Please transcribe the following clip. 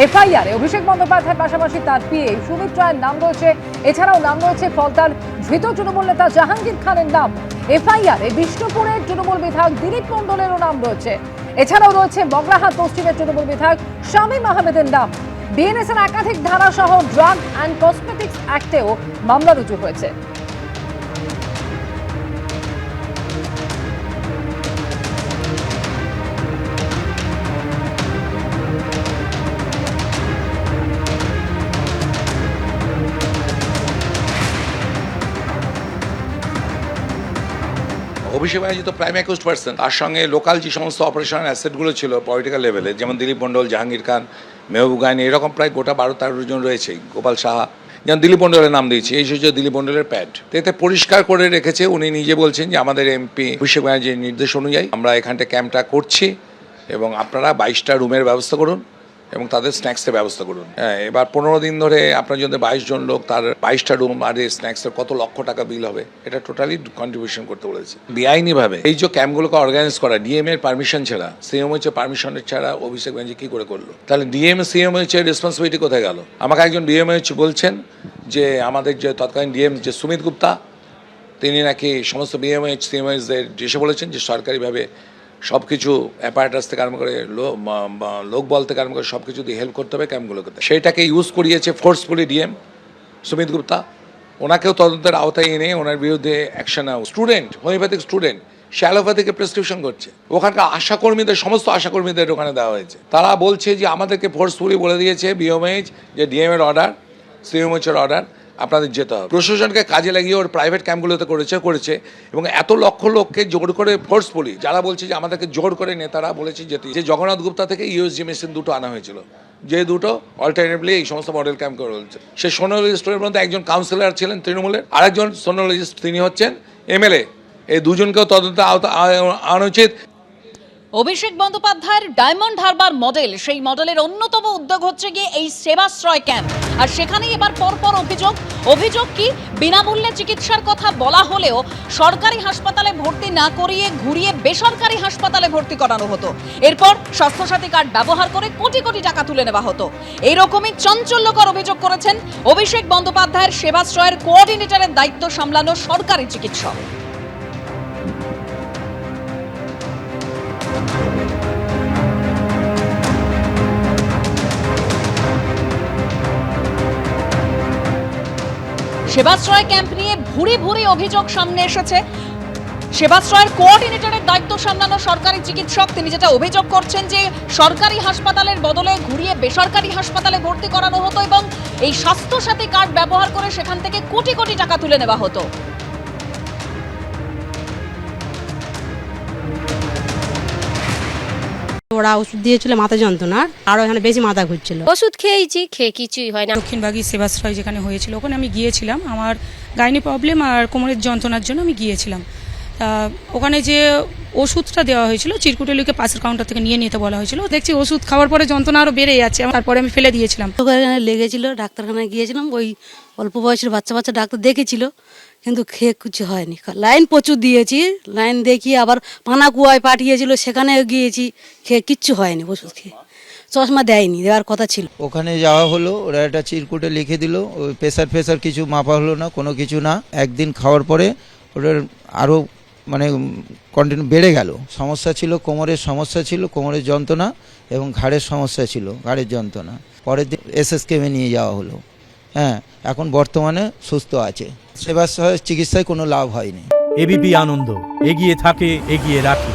এফআইআরে অভিষেক বন্দ্যোপাধ্যায়ের পাশাপাশি তার পিএ সুমিত রায়ের নাম রয়েছে। এছাড়াও নাম রয়েছে ফলতার ধৃত তৃণমূল নেতা জাহাঙ্গীর খানের নাম। এফআইআরে বিষ্ণুপুরের তৃণমূল বিধায়ক দিলীপ মণ্ডলেরও নাম রয়েছে। এছাড়াও রয়েছে বগরাহাট পশ্চিমের তৃণমূল বিধায়ক শামীম আহমেদের নাম। বিএনএস এর একাধিক ধারা সহ ড্রাগ অ্যান্ড কসমেটিক্স অ্যাক্টেও মামলা রুজু হয়েছে। অভিষেক ব্যানার্জি তো প্রাইম অ্যাকিউজড পার্সন, তার সঙ্গে লোকাল যে সমস্ত অপারেশনাল অ্যাসেটগুলো ছিল পলিটিক্যাল লেভেলে, যেমন দিলীপ মণ্ডল, জাহাঙ্গীর খান, মেহবুব গাইনি, এরকম প্রায় গোটা 12-13 জন রয়েছে। গোপাল সাহা, যেমন দিলীপ মণ্ডলের নাম দিয়েছি, এই হচ্ছে দিলীপ মণ্ডলের প্যাড। এতে পরিষ্কার করে রেখেছে, উনি নিজে বলছেন যে আমাদের এমপি অভিষেক ব্যানার্জির নির্দেশ অনুযায়ী আমরা এখানটা ক্যাম্পটা করছি এবং আপনারা 22টা রুমের ব্যবস্থা করুন এবং তাদের স্ন্যাক্সের ব্যবস্থা করুন। হ্যাঁ, এবার 15 দিন ধরে আপনার যদি 22 জন লোক, তার 22টা রুম আর এই স্ন্যাক্সের কত লক্ষ টাকা বিল হবে, এটা টোটালি কন্ট্রিবিউশন করতে বলেছে। বেআইনিভাবে এই যে ক্যাম্পগুলোকে অর্গানাইজ করা ডিএম এর পারমিশন ছাড়া, সিএমএইচ এর পারমিশনের ছাড়া অভিষেক ব্যানার্জি কি করে করলো? তাহলে ডিএম সিএমএইচ এর রেসপন্সিবিলিটি কোথায় গেল? আমাকে একজন ডিএমএইচ বলছেন যে আমাদের যে তৎকালীন ডিএম যে সুমিত গুপ্তা, তিনি নাকি সমস্ত বিএমএইচ সিএমএইচদের এসে বলেছেন যে সরকারিভাবে সব কিছু অ্যাপারেটাস থেকে আরম্ভ করে লোকবল থেকে আরম্ভ করে সব কিছু দিয়ে হেল্প করতে হবে ক্যাম্পগুলোকে। সেইটাকে ইউজ করিয়েছে ফোর্সফুলি ডিএম সুমিত গুপ্তা। ওনাকেও তদন্তের আওতায় এনে ওনার বিরুদ্ধে অ্যাকশন নেওয়া। স্টুডেন্ট, হোমিওপ্যাথিক স্টুডেন্ট, সে অ্যালোপ্যাথিকে প্রেসক্রিপশন করছে। ওখানকার আশাকর্মীদের, সমস্ত আশাকর্মীদের ওখানে দেওয়া হয়েছে। তারা বলছে যে আমাদেরকে ফোর্সফুলি বলে দিয়েছে বিএমএইচ যে ডিএম এর অর্ডার, সিএমএইচ এর অর্ডার, আপনাদের যেতে হবে। প্রশাসনকে কাজে লাগিয়ে ওর প্রাইভেট ক্যাম্পগুলোতে করেছে এবং এত লক্ষ লোককে জোর করে ফোর্সফুলি, যারা বলছে যে আমাদেরকে জোর করে নেতারা বলেছে যেতে, যে জগন্নাথ গুপ্তা থেকে ইউএসজি মেশিন দুটো আনা হয়েছিল, যে দুটো অল্টারনেটিভলি এই সমস্ত মডেল ক্যাম্প করে বলছে। সে সোনোলজিস্টের মধ্যে একজন কাউন্সিলর ছিলেন তৃণমূলের, আরেকজন সোনোলজিস্ট, তিনি হচ্ছেন এমএলএ। এই দুজনকেও তদন্তে আনা উচিত। অভিষেক বন্দ্যোপাধ্যায়ের ডায়মন্ড হারবার মডেল, সেই মডেলের অন্যতম উদ্যোগ হচ্ছে গিয়ে এই সেবাশ্রয় ক্যাম্প। আর সেখানেই এবার পরপর অভিযোগ কি বিনামূল্যে চিকিৎসার কথা বলা হলেও সরকারি হাসপাতালে ভর্তি না করিয়ে ঘুরিয়ে বেসরকারি হাসপাতালে ভর্তি করানো হতো। এরপর স্বাস্থ্যসাথী কার্ড ব্যবহার করে কোটি কোটি টাকা তুলে নেওয়া হতো। এইরকমই চাঞ্চল্যকর অভিযোগ করেছেন অভিষেক বন্দ্যোপাধ্যায়ের সেবাশ্রয়ের কোঅর্ডিনেটরের দায়িত্ব সামলানো সরকারি চিকিৎসক। সেবাশ্রয় ক্যাম্প নিয়ে ভুরি অভিযোগ সামনে এসেছে। সেবাশ্রয়ের কোঅর্ডিনেটরের দায়িত্ব সামলানো সরকারি চিকিৎসক, তিনি যেটা অভিযোগ করছেন যে সরকারি হাসপাতালের বদলে ঘুরিয়ে বেসরকারি হাসপাতালে ভর্তি করানো হতো এবং এই স্বাস্থ্যসাথী কার্ড ব্যবহার করে সেখান থেকে কোটি কোটি টাকা তুলে নেওয়া হতো। ওরা ওষুধ দিয়েছিল মাথা যন্ত্রণার, আরো এখানে বেশি মাথা ঘুরছিল। ওষুধ খেয়েছি, খেয়ে কিছুই হয় না। দক্ষিণবাগী সেবাশ্রয় যেখানে হয়েছিল ওখানে আমি গিয়েছিলাম, আমার গাইনি প্রবলেম আর কোমরের যন্ত্রণার জন্য আমি গিয়েছিলাম। ওখানে যে ওষুধটা দেওয়া হয়েছিল চিরকুটেলিকে পাশের কাউন্টার থেকে নিয়ে নিতে বলা হয়েছিল। দেখছি ওষুধ খাওয়ার পরে যন্ত্রণা আরও বেড়ে যাচ্ছে, তারপরে আমি ফেলে দিয়েছিলাম। ওখানে লেগেছিল, ডাক্তারখানায় গিয়েছিলাম, ওই অল্প বয়সের বাচ্চা ডাক্তার দেখেছিল, কিন্তু খেয়ে কিছু হয়নি। লাইন প্রচুর দিয়েছি, লাইন দেখিয়ে আবার পানাকুয়ায় পাঠিয়েছিল, সেখানে গিয়েছি, খেয়ে কিচ্ছু হয়নি। ওষুধ খেয়ে চশমা দেয়নি, দেওয়ার কথা ছিল। ওখানে যাওয়া হলো, ওরা একটা চিরকুটে লিখে দিল, ওই প্রেসার কিছু মাপা হলো না, কোনো কিছু না। একদিন খাওয়ার পরে ওটার আরও কন্টিনিউ বেড়ে গেল। সমস্যা ছিল কোমরের, সমস্যা ছিল কোমরের যন্ত্রণা এবং ঘাড়ের সমস্যা ছিল, ঘাড়ের যন্ত্রণা। পরের দিন এসএসকেএমে নিয়ে যাওয়া হলো। হ্যাঁ, এখন বর্তমানে সুস্থ আছে। সেবাশ্রয় চিকিৎসায় কোনো লাভ হয়নি। এবিপি আনন্দ, এগিয়ে থাকে, এগিয়ে রাখে।